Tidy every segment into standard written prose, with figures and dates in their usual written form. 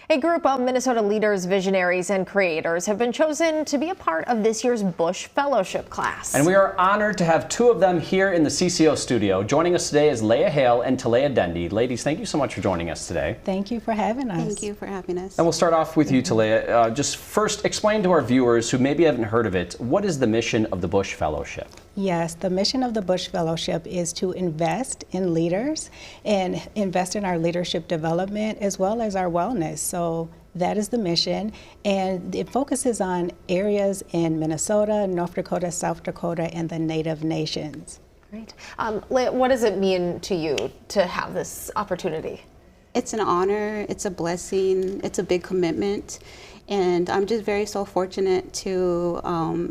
A group of Minnesota leaders, visionaries, and creators have been chosen to be a part of this year's Bush Fellowship class. And we are honored to have two of them here in the CCO studio. Joining us today is Leya Hale and Talaya Dendy. Ladies, thank you so much for joining us today. Thank you for having us. Thank you for having us. And we'll start off with you, Talaya. Just first, explain to our viewers who maybe haven't heard of it, what is the mission of the Bush Fellowship? Yes, the mission of the Bush Fellowship is to invest in leaders and invest in our leadership development as well as our wellness. So that is the mission, and it focuses on areas in Minnesota, North Dakota, South Dakota, and the Native nations. Great. Leya, what does it mean to you to have this opportunity? It's an honor, it's a blessing, it's a big commitment, and I'm just very so fortunate to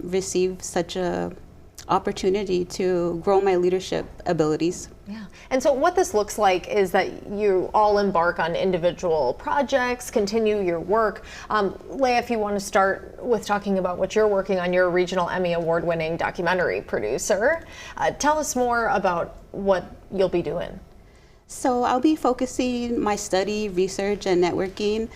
receive such a opportunity to grow my leadership abilities. Yeah. And so what this looks like is that you all embark on individual projects, continue your work. Leya, if you want to start with talking about what you're working on, you're a regional Emmy award-winning documentary producer. Tell us more about what you'll be doing. So I'll be focusing my study, research, and networking,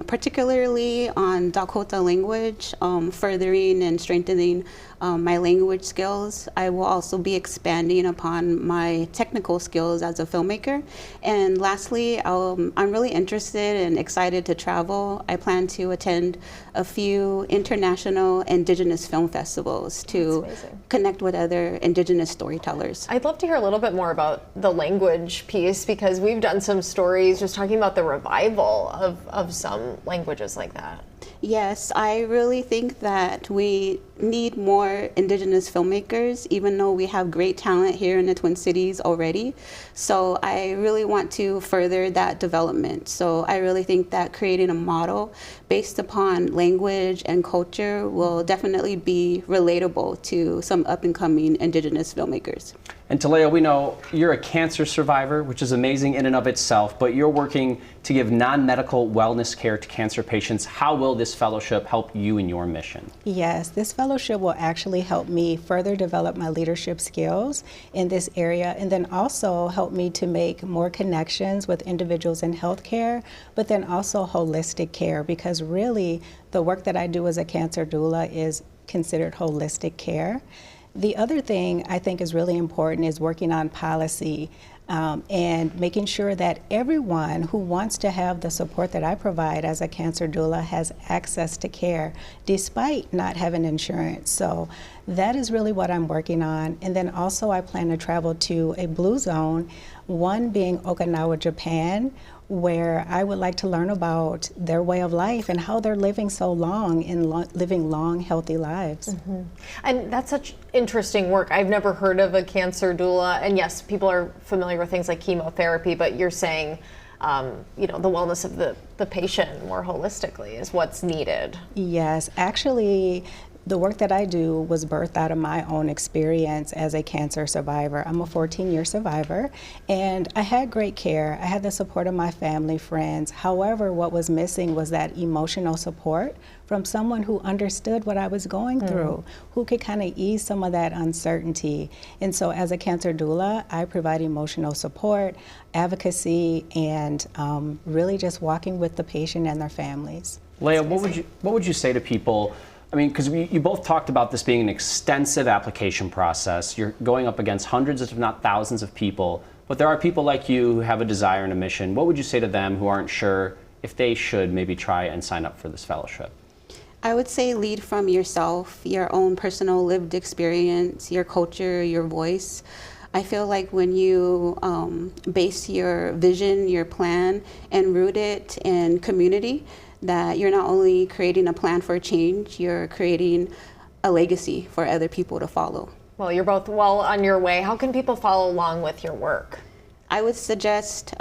particularly on Dakota language, furthering and strengthening my language skills. I will also be expanding upon my technical skills as a filmmaker. And lastly, I'm really interested and excited to travel. I plan to attend a few international Indigenous film festivals to connect with other Indigenous storytellers. I'd love to hear a little bit more about the language piece, because we've done some stories just talking about the revival of some languages like that. Yes, I really think that we need more Indigenous filmmakers, even though we have great talent here in the Twin Cities already. So I really want to further that development. So I really think that creating a model based upon language and culture will definitely be relatable to some up-and-coming Indigenous filmmakers. And Talaya, we know you're a cancer survivor, which is amazing in and of itself, but you're working to give non-medical wellness care to cancer patients. How will this fellowship help you in your mission? Yes, this fellowship will actually help me further develop my leadership skills in this area, and then also help me to make more connections with individuals in healthcare, but then also holistic care, because really the work that I do as a cancer doula is considered holistic care. The other thing I think is really important is working on policy and making sure that everyone who wants to have the support that I provide as a cancer doula has access to care despite not having insurance. So that is really what I'm working on. And then also I plan to travel to a blue zone, one being Okinawa, Japan, where I would like to learn about their way of life and how they're living so long and living long, healthy lives. Mm-hmm. And that's such interesting work. I've never heard of a cancer doula, and yes, people are familiar with things like chemotherapy, but you're saying you know, the wellness of the patient more holistically is what's needed. Yes, actually, the work that I do was birthed out of my own experience as a cancer survivor. I'm a 14-year survivor, and I had great care. I had the support of my family, friends. However, what was missing was that emotional support from someone who understood what I was going through, who could kind of ease some of that uncertainty. And so as a cancer doula, I provide emotional support, advocacy, and really just walking with the patient and their families. Leya, what would you say to people? I mean, because you both talked about this being an extensive application process. You're going up against hundreds, if not thousands of people, but there are people like you who have a desire and a mission. What would you say to them who aren't sure if they should maybe try and sign up for this fellowship? I would say lead from yourself, your own personal lived experience, your culture, your voice. I feel like when you base your vision, your plan, and root it in community, that you're not only creating a plan for change, you're creating a legacy for other people to follow. Well, you're both well on your way. How can people follow along with your work? I would suggest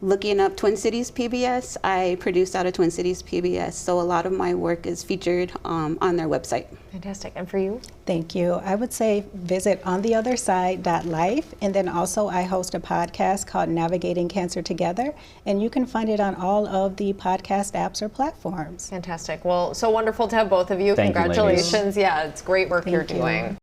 looking up Twin Cities PBS. I produce out of Twin Cities PBS, so a lot of my work is featured on their website. Fantastic. And for you? Thank you. I would say visit ontheotherside.life, and then also I host a podcast called Navigating Cancer Together, and you can find it on all of the podcast apps or platforms. Fantastic. Well, so wonderful to have both of you. Thank you, ladies. Congratulations. Yeah, it's great work you're doing.